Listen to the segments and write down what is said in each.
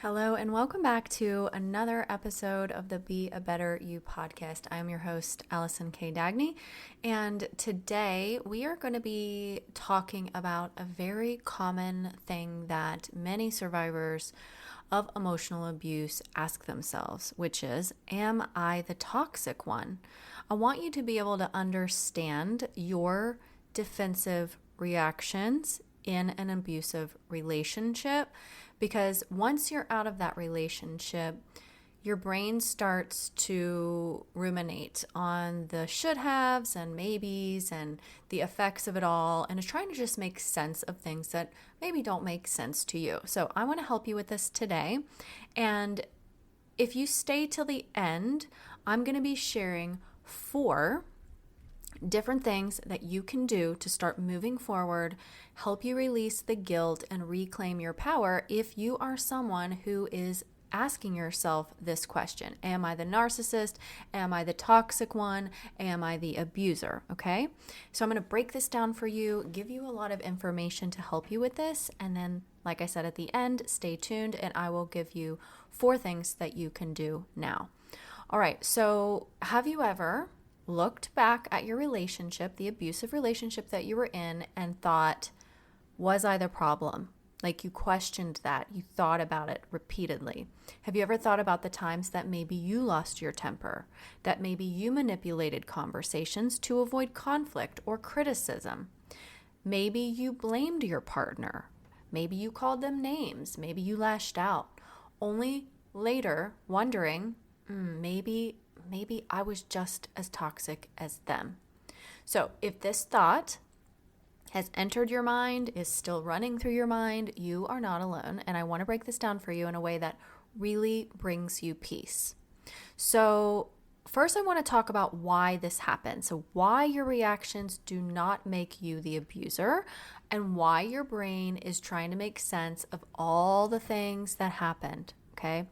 Hello, and welcome back to another episode of the Be a Better You podcast. I am your host, Allison K. Dagny, and today we are going to be talking about a very common thing that many survivors of emotional abuse ask themselves, which is, am I the toxic one? I want you to be able to understand your defensive reactions in an abusive relationship, because once you're out of that relationship, your brain starts to ruminate on the should haves and maybes and the effects of it all, and is trying to just make sense of things that maybe don't make sense to you. So I want to help you with this today. And if you stay till the end, I'm going to be sharing 4 different things that you can do to start moving forward, help you release the guilt and reclaim your power if you are someone who is asking yourself this question. Am I the narcissist? Am I the toxic one? Am I the abuser? Okay? So I'm going to break this down for you, give you a lot of information to help you with this, and then, like I said at the end, stay tuned and I will give you 4 things that you can do now. All right, so have you ever looked back at your relationship, the abusive relationship that you were in, and thought, was I the problem? Like, you questioned that, you thought about it repeatedly. Have you ever thought about the times that maybe you lost your temper, that maybe you manipulated conversations to avoid conflict or criticism? Maybe you blamed your partner. Maybe you called them names. Maybe you lashed out. Only later wondering, maybe I was just as toxic as them. So if this thought has entered your mind, is still running through your mind, you are not alone. And I want to break this down for you in a way that really brings you peace. So first, I want to talk about why this happened. So why your reactions do not make you the abuser, and why your brain is trying to make sense of all the things that happened, okay?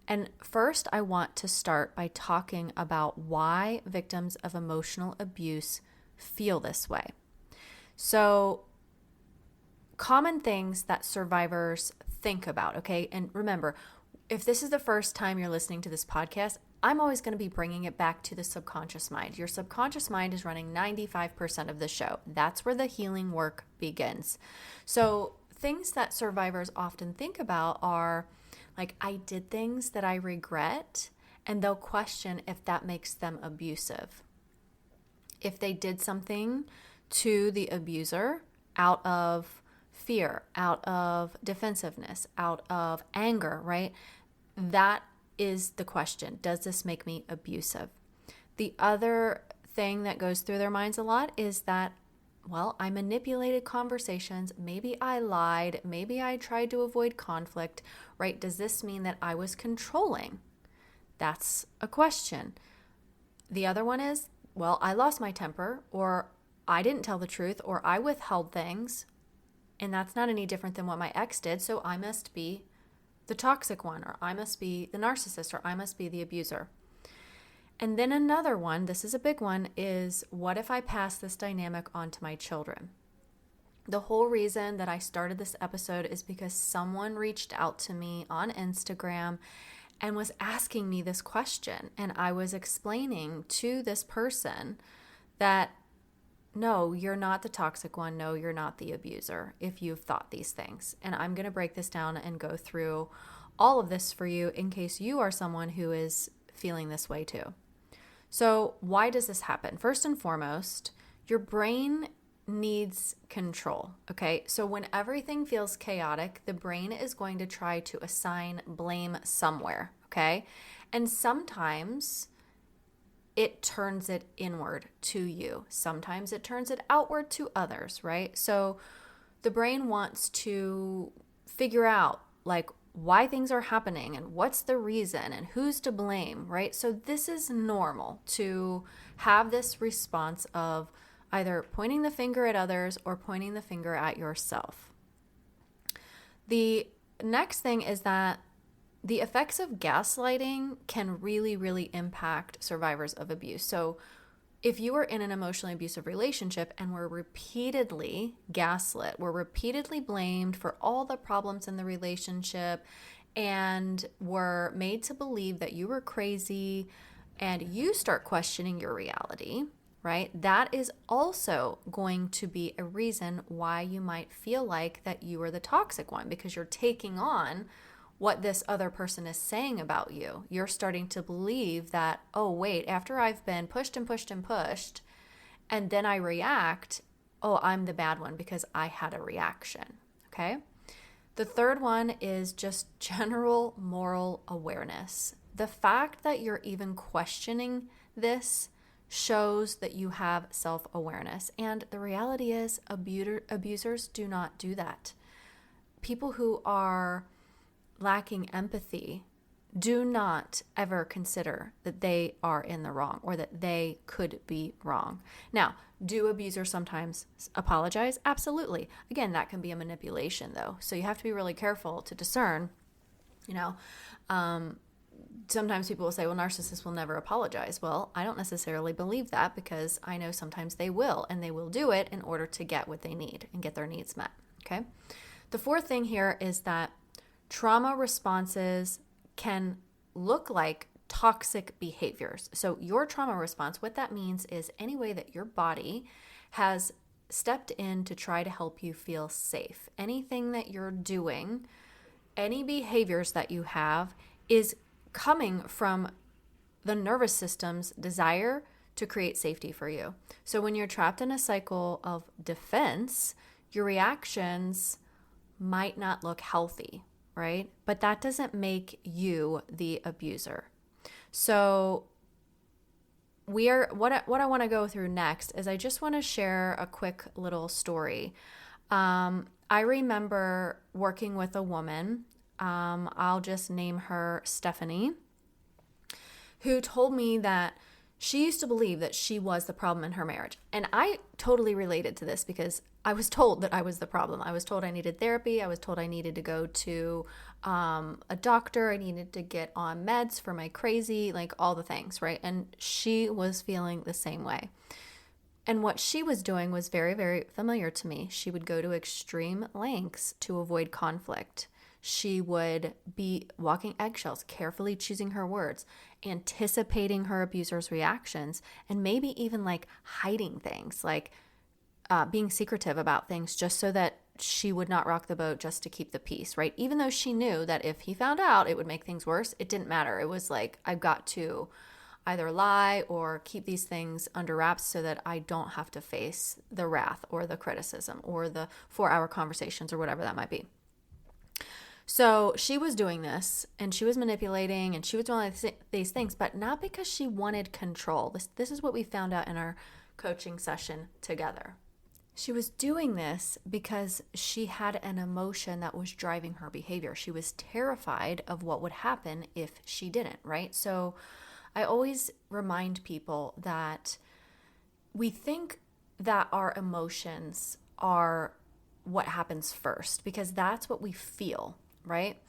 And first, I want to start by talking about why victims of emotional abuse feel this way. So, common things that survivors think about, okay? And remember, if this is the first time you're listening to this podcast, I'm always going to be bringing it back to the subconscious mind. Your subconscious mind is running 95% of the show. That's where the healing work begins. So, things that survivors often think about are, like, I did things that I regret, and they'll question if that makes them abusive. If they did something to the abuser out of fear, out of defensiveness, out of anger, right? That is the question. Does this make me abusive? The other thing that goes through their minds a lot is that, well, I manipulated conversations. Maybe I lied. Maybe I tried to avoid conflict, right? Does this mean that I was controlling? That's a question. The other one is, well, I lost my temper, or I didn't tell the truth, or I withheld things, and that's not any different than what my ex did, so I must be the toxic one, or I must be the narcissist, or I must be the abuser. And then another one, this is a big one, is what if I pass this dynamic on to my children? The whole reason that I started this episode is because someone reached out to me on Instagram and was asking me this question. And I was explaining to this person that, no, you're not the toxic one. No, you're not the abuser if you've thought these things. And I'm going to break this down and go through all of this for you in case you are someone who is feeling this way too. So why does this happen? First and foremost, your brain needs control, okay? So when everything feels chaotic, the brain is going to try to assign blame somewhere, okay? And sometimes it turns it inward to you. Sometimes it turns it outward to others, right? So the brain wants to figure out, like, why things are happening and what's the reason and who's to blame, right? So this is normal to have this response of either pointing the finger at others or pointing the finger at yourself. The next thing is that the effects of gaslighting can really, really impact survivors of abuse. So if you are in an emotionally abusive relationship and were repeatedly gaslit, were repeatedly blamed for all the problems in the relationship, and were made to believe that you were crazy and you start questioning your reality, right? That is also going to be a reason why you might feel like that you are the toxic one, because you're taking on what this other person is saying about you. You're starting to believe that, oh, wait, after I've been pushed and pushed and pushed, and then I react, oh, I'm the bad one because I had a reaction, okay? The third one is just general moral awareness. The fact that you're even questioning this shows that you have self-awareness. And the reality is, abusers do not do that. People who are lacking empathy do not ever consider that they are in the wrong or that they could be wrong. Now, do abusers sometimes apologize? Absolutely. Again, that can be a manipulation though. So you have to be really careful to discern, sometimes people will say, well, narcissists will never apologize. Well, I don't necessarily believe that, because I know sometimes they will, and they will do it in order to get what they need and get their needs met. Okay. The fourth thing here is that trauma responses can look like toxic behaviors. So your trauma response, what that means is any way that your body has stepped in to try to help you feel safe. Anything that you're doing, any behaviors that you have is coming from the nervous system's desire to create safety for you. So when you're trapped in a cycle of defense, your reactions might not look healthy, right? But that doesn't make you the abuser. So what I want to go through next is I just want to share a quick little story. I remember working with a woman, I'll just name her Stephanie, who told me that she used to believe that she was the problem in her marriage. And I totally related to this because I was told that I was the problem. I was told I needed therapy. I was told I needed to go to a doctor. I needed to get on meds for my crazy, like all the things, right? And she was feeling the same way. And what she was doing was very, very familiar to me. She would go to extreme lengths to avoid conflict. She would be walking eggshells, carefully choosing her words, anticipating her abuser's reactions, and maybe even like hiding things, like being secretive about things just so that she would not rock the boat, just to keep the peace, right? Even though she knew that if he found out, it would make things worse, it didn't matter. It was like, I've got to either lie or keep these things under wraps so that I don't have to face the wrath or the criticism or the 4-hour conversations or whatever that might be. So she was doing this, and she was manipulating, and she was doing these things, but not because she wanted control. This is what we found out in our coaching session together. She was doing this because she had an emotion that was driving her behavior. She was terrified of what would happen if she didn't, right? So I always remind people that we think that our emotions are what happens first because that's what we feel, right?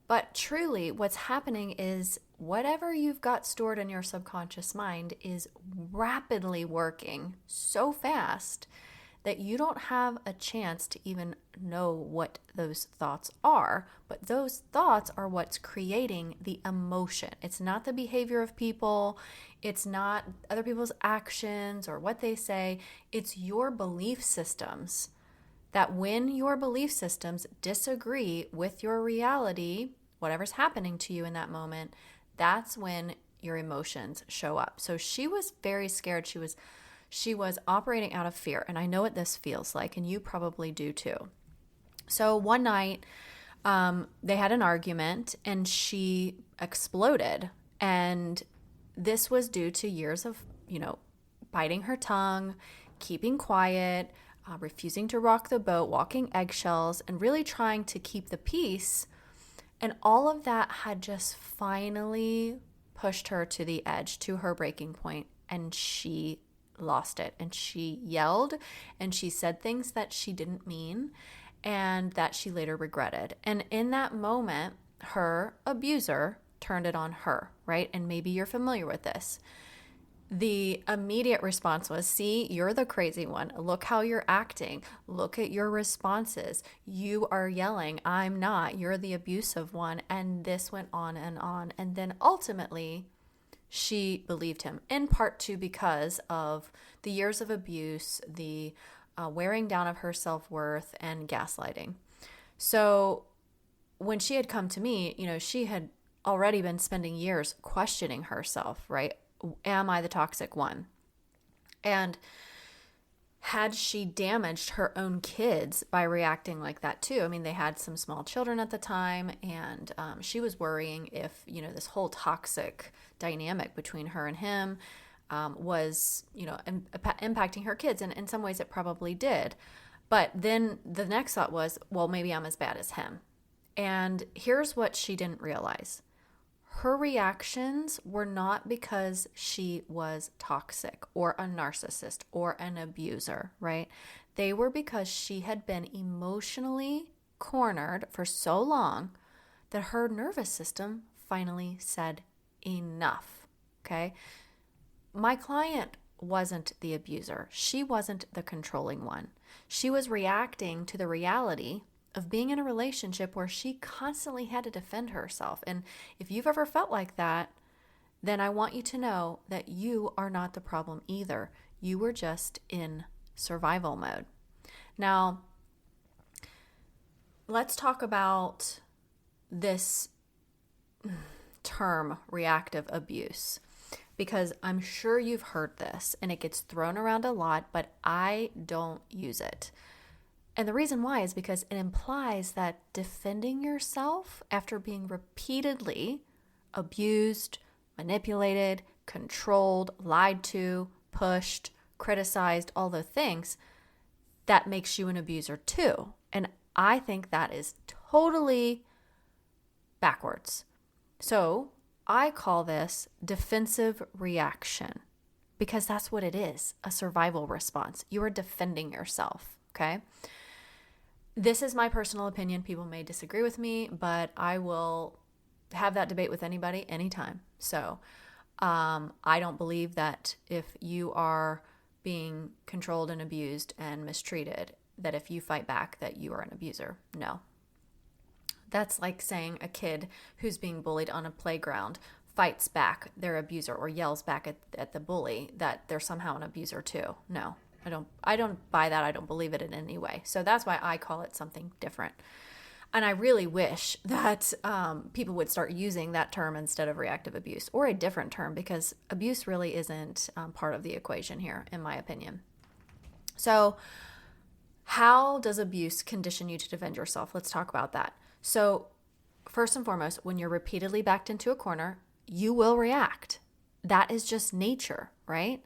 But truly what's happening is whatever you've got stored in your subconscious mind is rapidly working so fast that you don't have a chance to even know what those thoughts are. But those thoughts are what's creating the emotion. It's not the behavior of people. It's not other people's actions or what they say. It's your belief systems. That when your belief systems disagree with your reality, whatever's happening to you in that moment, that's when your emotions show up. So she was very scared. She was operating out of fear. And I know what this feels like, and you probably do too. So one night, they had an argument and she exploded. And this was due to years of, biting her tongue, keeping quiet, refusing to rock the boat, walking eggshells, and really trying to keep the peace. And all of that had just finally pushed her to the edge, to her breaking point, and she lost it. And she yelled, and she said things that she didn't mean, and that she later regretted. And in that moment, her abuser turned it on her, right? And maybe you're familiar with this. The immediate response was, see, you're the crazy one. Look how you're acting. Look at your responses. You are yelling. I'm not. You're the abusive one. And this went on and on. And then ultimately, she believed him, in part too because of the years of abuse, the wearing down of her self-worth, and gaslighting. So when she had come to me, she had already been spending years questioning herself, right? Am I the toxic one? And had she damaged her own kids by reacting like that too? I mean, they had some small children at the time, and she was worrying if, this whole toxic dynamic between her and him was, impacting her kids. And in some ways it probably did. But then the next thought was, well, maybe I'm as bad as him. And here's what she didn't realize. Her reactions were not because she was toxic or a narcissist or an abuser, right? They were because she had been emotionally cornered for so long that her nervous system finally said enough, okay? My client wasn't the abuser. She wasn't the controlling one. She was reacting to the reality of being in a relationship where she constantly had to defend herself. And if you've ever felt like that, then I want you to know that you are not the problem either. You were just in survival mode. Now, let's talk about this term, reactive abuse, because I'm sure you've heard this and it gets thrown around a lot, but I don't use it. And the reason why is because it implies that defending yourself after being repeatedly abused, manipulated, controlled, lied to, pushed, criticized, all the things, that makes you an abuser too. And I think that is totally backwards. So I call this defensive reaction because that's what it is, a survival response. You are defending yourself, okay? This is my personal opinion. People may disagree with me, but I will have that debate with anybody, anytime. So I don't believe that if you are being controlled and abused and mistreated, that if you fight back, that you are an abuser. No. That's like saying a kid who's being bullied on a playground fights back their abuser or yells back at the bully, that they're somehow an abuser too. No. I don't buy that. I don't believe it in any way. So that's why I call it something different. And I really wish that people would start using that term instead of reactive abuse, or a different term, because abuse really isn't part of the equation here, in my opinion. So how does abuse condition you to defend yourself? Let's talk about that. So first and foremost, when you're repeatedly backed into a corner, you will react. That is just nature, right?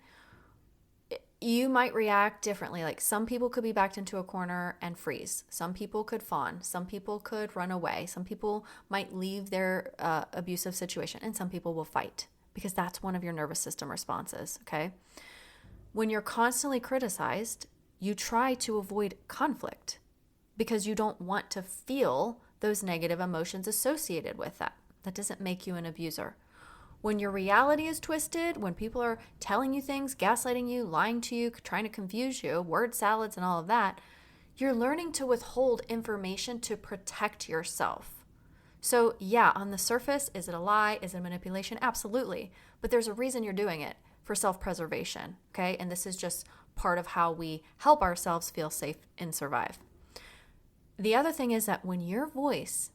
You might react differently. Like some people could be backed into a corner and freeze. Some people could fawn. Some people could run away. Some people might leave their abusive situation, and some people will fight because that's one of your nervous system responses, okay? When you're constantly criticized, you try to avoid conflict because you don't want to feel those negative emotions associated with that. That doesn't make you an abuser. When your reality is twisted, when people are telling you things, gaslighting you, lying to you, trying to confuse you, word salads and all of that, you're learning to withhold information to protect yourself. So yeah, on the surface, is it a lie? Is it manipulation? Absolutely. But there's a reason you're doing it, for self-preservation, okay? And this is just part of how we help ourselves feel safe and survive. The other thing is that when your voice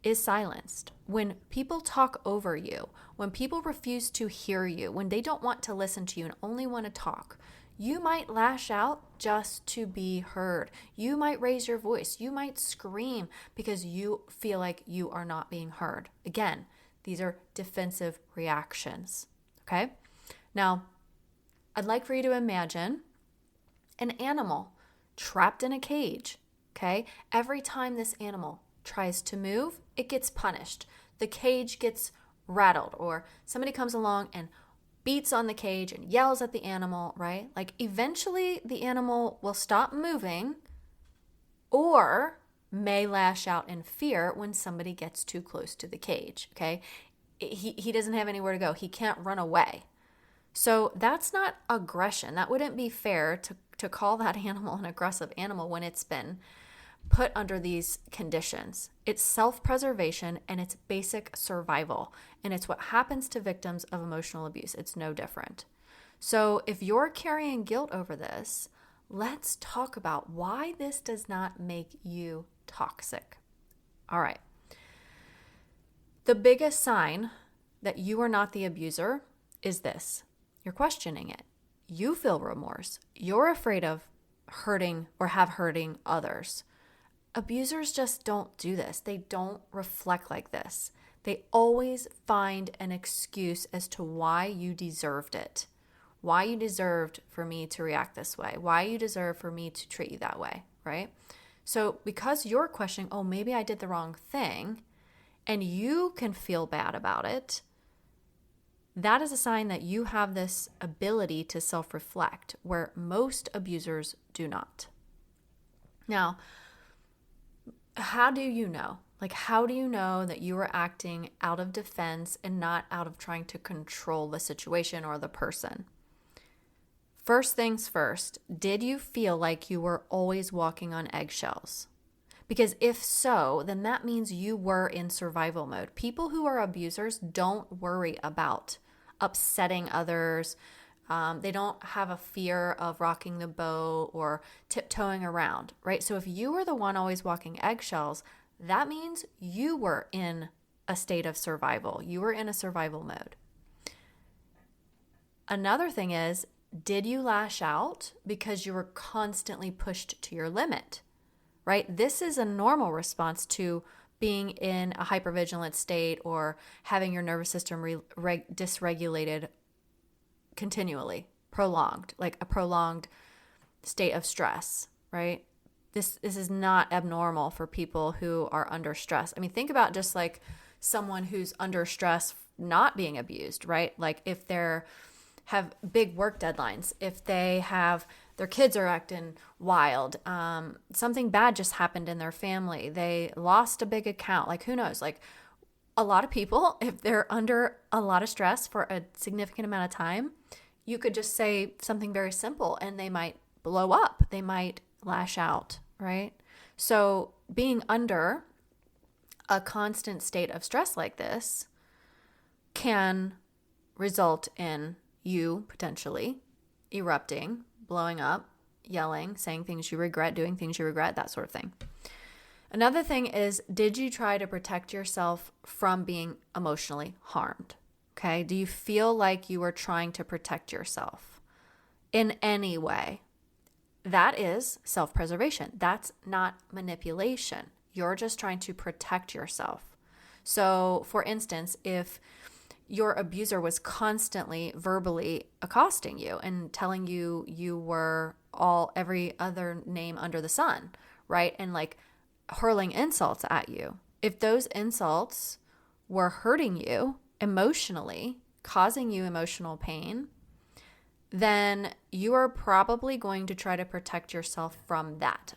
is silenced, when people talk over you, when people refuse to hear you, when they don't want to listen to you and only want to talk, you might lash out just to be heard. You might raise your voice. You might scream because you feel like you are not being heard. Again, these are defensive reactions, okay? Now, I'd like for you to imagine an animal trapped in a cage, okay? Every time this animal tries to move, it gets punished. The cage gets rattled, or somebody comes along and beats on the cage and yells at the animal, right? Like eventually the animal will stop moving or may lash out in fear when somebody gets too close to the cage, okay? He doesn't have anywhere to go. He can't run away. So that's not aggression. That wouldn't be fair to call that animal an aggressive animal when it's been put under these conditions. It's self-preservation and it's basic survival. And it's what happens to victims of emotional abuse. It's no different. So if you're carrying guilt over this, let's talk about why this does not make you toxic. All right. The biggest sign that you are not the abuser is this. You're questioning it. You feel remorse. You're afraid of hurting or hurting others. Abusers just don't do this. They don't reflect like this. They always find an excuse as to why you deserved it. Why you deserved for me to react this way. Why you deserve for me to treat you that way, right? So because you're questioning, oh, maybe I did the wrong thing, and you can feel bad about it, that is a sign that you have this ability to self-reflect, where most abusers do not. Now, how do you know? How do you know that you are acting out of defense and not out of trying to control the situation or the person? First things first, did you feel like you were always walking on eggshells? Because if so, then that means you were in survival mode. People who are abusers don't worry about upsetting others. They don't have a fear of rocking the boat or tiptoeing around, right? So if you were the one always walking eggshells, that means you were in a state of survival. You were in a survival mode. Another thing is, did you lash out because you were constantly pushed to your limit, right? This is a normal response to being in a hypervigilant state or having your nervous system dysregulated continually, prolonged, like a prolonged state of stress, right? This is not abnormal for people who are under stress. I mean, think about just like someone who's under stress not being abused, right? Like if they're have big work deadlines, if they have their kids are acting wild, something bad just happened in their family, they lost a big account, like who knows? Like a lot of people, if they're under a lot of stress for a significant amount of time, you could just say something very simple and they might blow up, they might lash out, right? So being under a constant state of stress like this can result in you potentially erupting, blowing up, yelling, saying things you regret, doing things you regret, that sort of thing. Another thing is, did you try to protect yourself from being emotionally harmed? Okay. Do you feel like you were trying to protect yourself in any way? That is self-preservation. That's not manipulation. You're just trying to protect yourself. So, for instance, if your abuser was constantly verbally accosting you and telling you you were every other name under the sun, right? And like hurling insults at you. If those insults were hurting you emotionally, causing you emotional pain, then you are probably going to try to protect yourself from that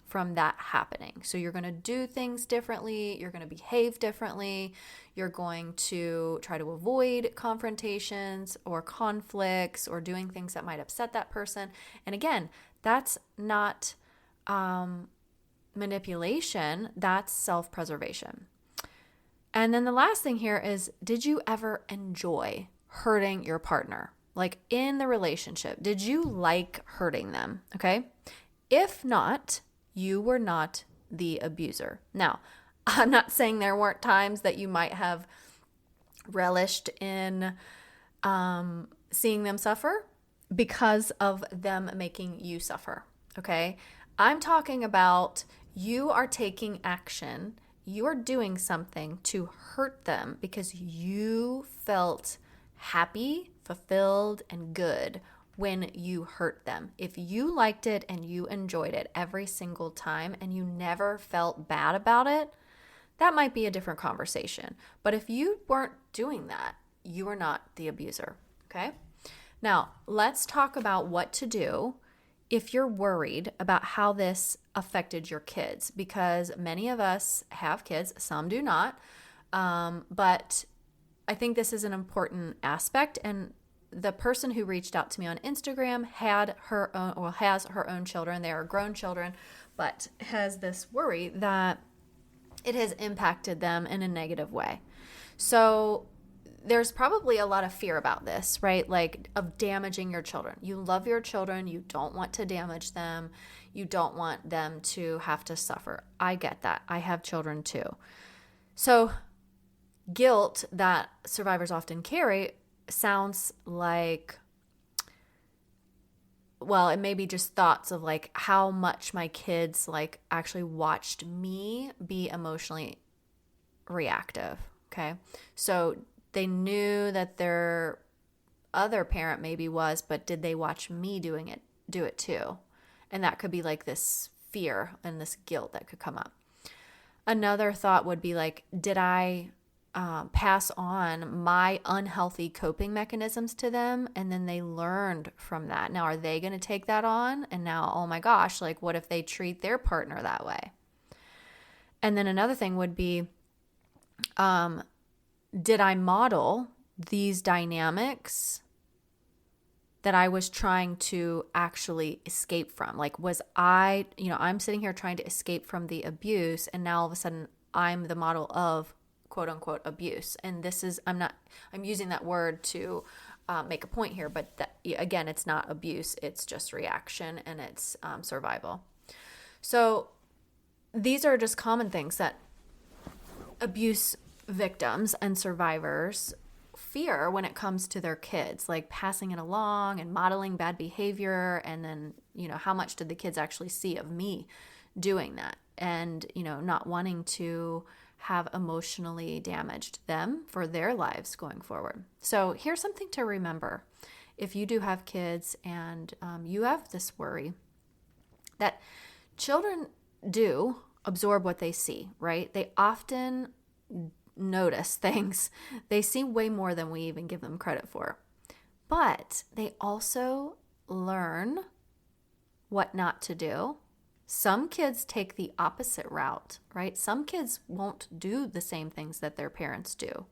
happening. So you're going to do things differently. You're going to behave differently. You're going to try to avoid confrontations or conflicts or doing things that might upset that person. And again, that's not manipulation. That's self-preservation. And then the last thing here is, did you ever enjoy hurting your partner? Like in the relationship, did you like hurting them? Okay. If not, you were not the abuser. Now, I'm not saying there weren't times that you might have relished in seeing them suffer because of them making you suffer. Okay. I'm talking about you are taking action. You are doing something to hurt them because you felt happy, fulfilled, and good when you hurt them. If you liked it and you enjoyed it every single time and you never felt bad about it, that might be a different conversation. But if you weren't doing that, you are not the abuser, okay? Now, let's talk about what to do if you're worried about how this affected your kids, because many of us have kids, some do not, but I think this is an important aspect, and the person who reached out to me on Instagram had her own, well, has her own children. They are grown children, but has this worry that it has impacted them in a negative way. So there's probably a lot of fear about this, right? Like of damaging your children. You love your children. You don't want to damage them. You don't want them to have to suffer. I get that. I have children too. So guilt that survivors often carry sounds like, well, it may be just thoughts of like how much my kids like actually watched me be emotionally reactive. Okay. So they knew that their other parent maybe was, but did they watch me do it too? And that could be like this fear and this guilt that could come up. Another thought would be like, did I pass on my unhealthy coping mechanisms to them, and then they learned from that? Now, are they going to take that on? And now, oh my gosh, like what if they treat their partner that way? And then another thing would be, did I model these dynamics that I was trying to actually escape from? Like, was I, I'm sitting here trying to escape from the abuse, and now all of a sudden I'm the model of quote unquote abuse. And this is, I'm using that word to make a point here, but that, again, it's not abuse, it's just reaction, and it's survival. So these are just common things that abuse victims and survivors fear when it comes to their kids, like passing it along and modeling bad behavior. And then, how much did the kids actually see of me doing that? And, not wanting to have emotionally damaged them for their lives going forward. So here's something to remember. If you do have kids and you have this worry, that children do absorb what they see, right? They often notice things. They see way more than we even give them credit for. But they also learn what not to do. Some kids take the opposite route, right? Some kids won't do the same things that their parents do.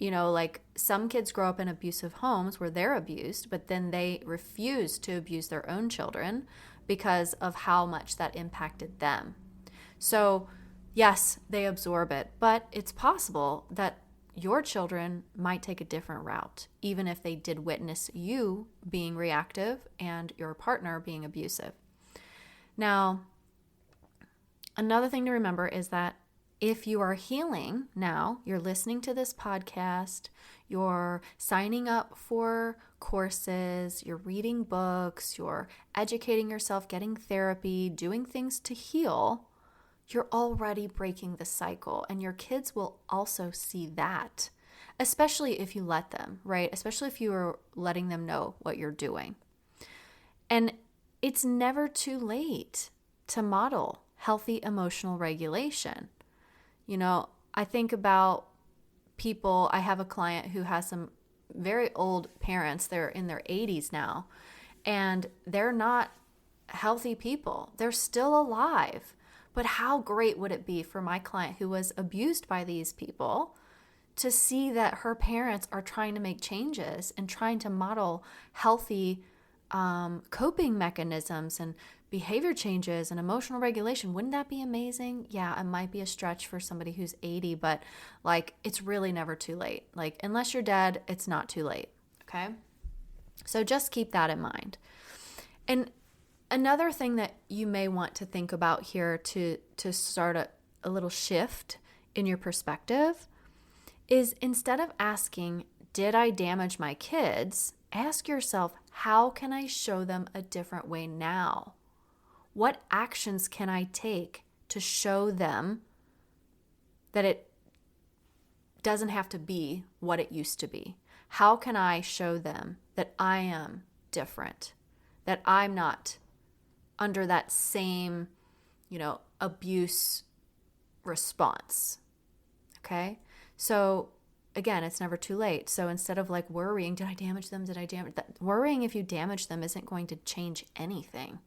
Like some kids grow up in abusive homes where they're abused, but then they refuse to abuse their own children because of how much that impacted them. So yes, they absorb it, but it's possible that your children might take a different route, even if they did witness you being reactive and your partner being abusive. Now, another thing to remember is that if you are healing now, you're listening to this podcast, you're signing up for courses, you're reading books, you're educating yourself, getting therapy, doing things to heal, you're already breaking the cycle. And your kids will also see that, especially if you let them, right? Especially if you are letting them know what you're doing. And it's never too late to model healthy emotional regulation. I think about people, I have a client who has some very old parents. They're in their 80s now, and they're not healthy people. They're still alive. But how great would it be for my client who was abused by these people to see that her parents are trying to make changes and trying to model healthy coping mechanisms and behavior changes and emotional regulation? Wouldn't that be amazing? Yeah, it might be a stretch for somebody who's 80, but like it's really never too late. Like unless you're dead, it's not too late. Okay? So just keep that in mind. And another thing that you may want to think about here to start a little shift in your perspective is, instead of asking, did I damage my kids? Ask yourself, how can I show them a different way now? What actions can I take to show them that it doesn't have to be what it used to be? How can I show them that I am different, that I'm not under that same, abuse response? Okay? So again, it's never too late. So instead of like worrying, did I damage them? Worrying if you damage them isn't going to change anything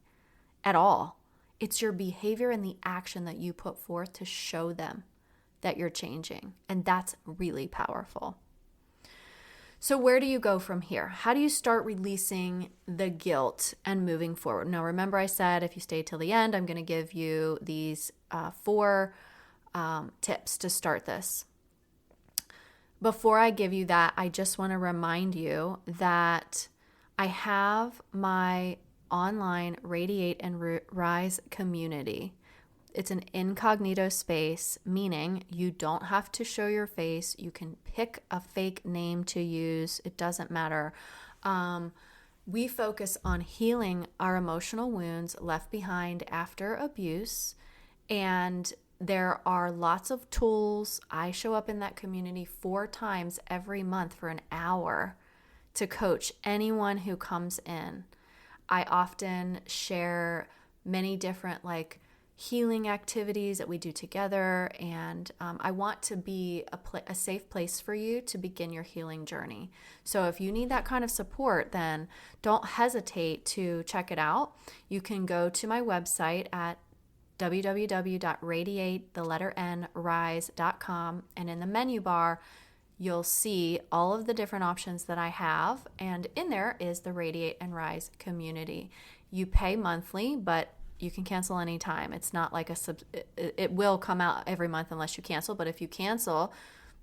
at all. It's your behavior and the action that you put forth to show them that you're changing. And that's really powerful. So where do you go from here? How do you start releasing the guilt and moving forward? Now, remember I said if you stay till the end, I'm going to give you these 4 tips to start this. Before I give you that, I just want to remind you that I have my online Radiate and Rise community. It's an incognito space, meaning you don't have to show your face. You can pick a fake name to use. It doesn't matter. We focus on healing our emotional wounds left behind after abuse, and there are lots of tools. I show up in that community 4 times every month for an hour to coach anyone who comes in. I often share many different healing activities that we do together, and I want to be a safe place for you to begin your healing journey. So if you need that kind of support, then don't hesitate to check it out. You can go to my website at www.radiate.rise.com, and in the menu bar, you'll see all of the different options that I have, and in there is the Radiate and Rise community. You pay monthly, but you can cancel anytime. It's not like it will come out every month unless you cancel, but if you cancel,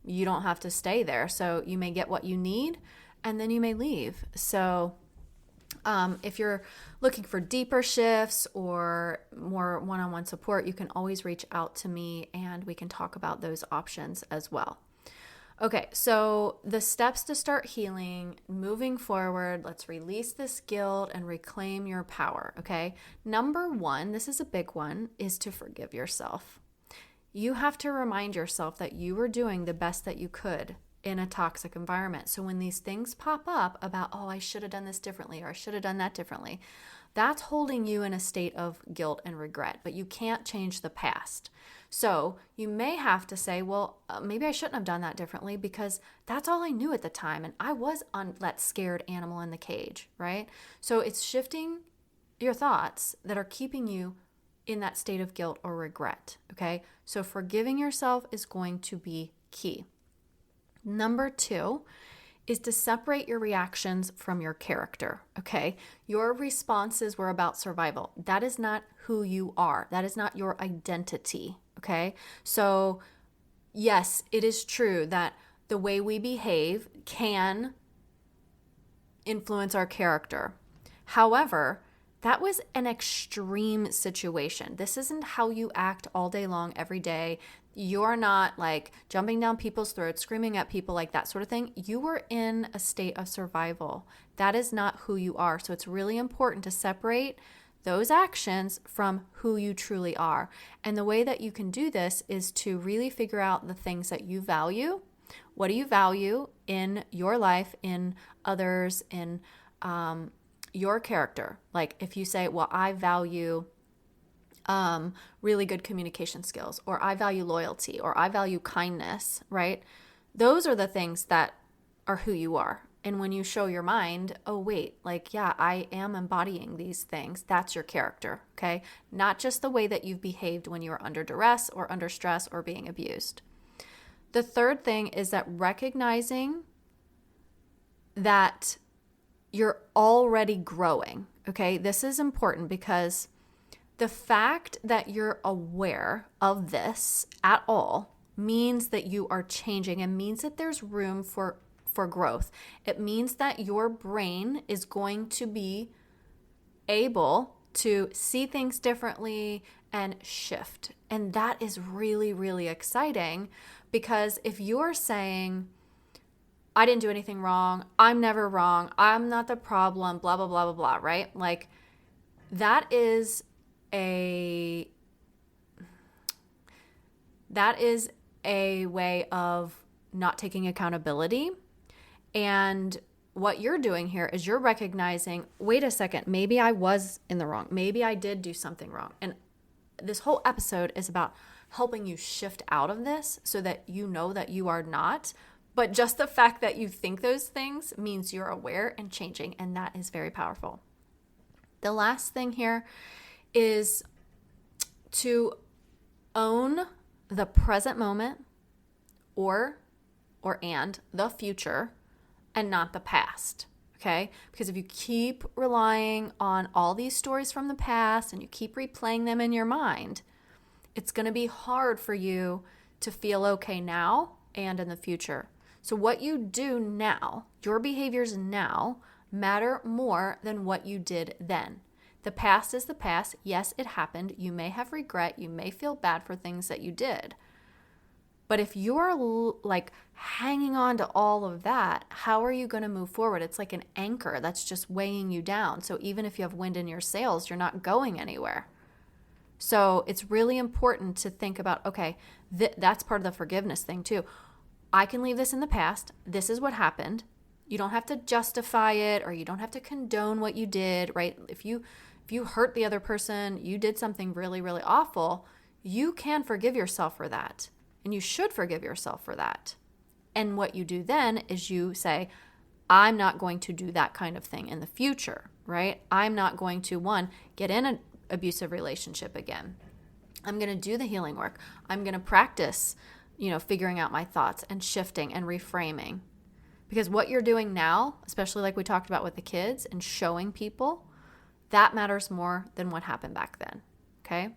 you don't have to stay there. So you may get what you need, and then you may leave. So if you're looking for deeper shifts or more one-on-one support, you can always reach out to me and we can talk about those options as well. Okay, so the steps to start healing, moving forward, let's release this guilt and reclaim your power, okay? Number 1, this is a big one, is to forgive yourself. You have to remind yourself that you were doing the best that you could in a toxic environment. So when these things pop up about, oh, I should have done this differently or I should have done that differently, that's holding you in a state of guilt and regret, but you can't change the past. So you may have to say, well, maybe I shouldn't have done that differently because that's all I knew at the time. And I was on that scared animal in the cage, right? So it's shifting your thoughts that are keeping you in that state of guilt or regret, okay? So forgiving yourself is going to be key. Number 2 is to separate your reactions from your character, okay? Your responses were about survival. That is not who you are. That is not your identity, okay? So yes, it is true that the way we behave can influence our character. However, that was an extreme situation. This isn't how you act all day long, every day. You're not jumping down people's throats, screaming at people, that sort of thing. You were in a state of survival. That is not who you are. So it's really important to separate those actions from who you truly are. And the way that you can do this is to really figure out the things that you value. What do you value in your life, in others, in your character? If you say, well, I value really good communication skills, or I value loyalty, or I value kindness, right? Those are the things that are who you are. And when you show your mind, oh, wait, yeah, I am embodying these things, that's your character, okay? Not just the way that you've behaved when you were under duress or under stress or being abused. The third thing is that recognizing that you're already growing, okay? This is important because the fact that you're aware of this at all means that you are changing and means that there's room for growth. It means that your brain is going to be able to see things differently and shift. And that is really, really exciting, because if you're saying, I didn't do anything wrong, I'm never wrong, I'm not the problem, blah, blah, blah, blah, blah, right? That is a way of not taking accountability. And what you're doing here is you're recognizing, wait a second, maybe I was in the wrong. Maybe I did do something wrong. And this whole episode is about helping you shift out of this so that you know that you are not. But just the fact that you think those things means you're aware and changing. And that is very powerful. The last thing here is to own the present moment and the future, and not the past. Okay? Because if you keep relying on all these stories from the past and you keep replaying them in your mind, it's going to be hard for you to feel okay now and in the future. So what you do now, your behaviors now, matter more than what you did then. The past is the past. Yes, it happened. You may have regret. You may feel bad for things that you did. But if you're like hanging on to all of that, how are you going to move forward? It's like an anchor that's just weighing you down. So even if you have wind in your sails, you're not going anywhere. So it's really important to think about, okay, that's part of the forgiveness thing too. I can leave this in the past. This is what happened. You don't have to justify it, or you don't have to condone what you did, right? If you hurt the other person, you did something really, really awful, you can forgive yourself for that. And you should forgive yourself for that. And what you do then is you say, I'm not going to do that kind of thing in the future, right? I'm not going to, one, get in an abusive relationship again. I'm going to do the healing work. I'm going to practice, figuring out my thoughts and shifting and reframing. Because what you're doing now, especially like we talked about with the kids and showing people, that matters more than what happened back then, okay?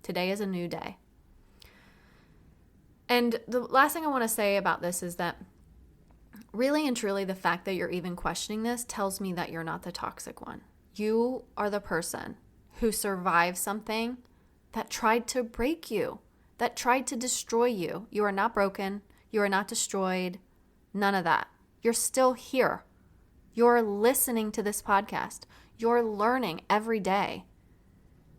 Today is a new day. And the last thing I want to say about this is that really and truly the fact that you're even questioning this tells me that you're not the toxic one. You are the person who survived something that tried to break you, that tried to destroy you. You are not broken. You are not destroyed. None of that. You're still here. You're listening to this podcast. You're learning every day.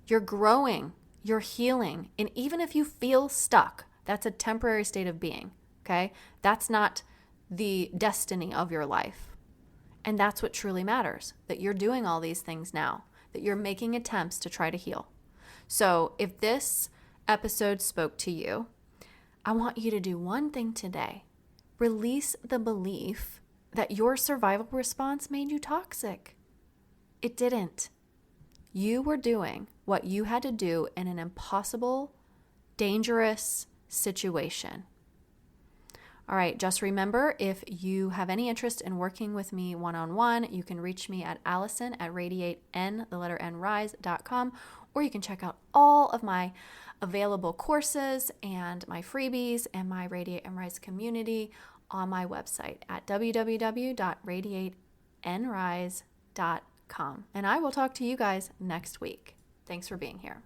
You're growing. You're healing. And even if you feel stuck, that's a temporary state of being, okay? That's not the destiny of your life. And that's what truly matters, that you're doing all these things now, that you're making attempts to try to heal. So if this episode spoke to you, I want you to do one thing today. Release the belief that your survival response made you toxic. It didn't. You were doing what you had to do in an impossible, dangerous situation. All right, just remember, if you have any interest in working with me one-on-one, you can reach me at allison@radiatenrise.com, or you can check out all of my available courses and my freebies and my Radiate and Rise community on my website at www.radiateandrise.com. And I will talk to you guys next week. Thanks for being here.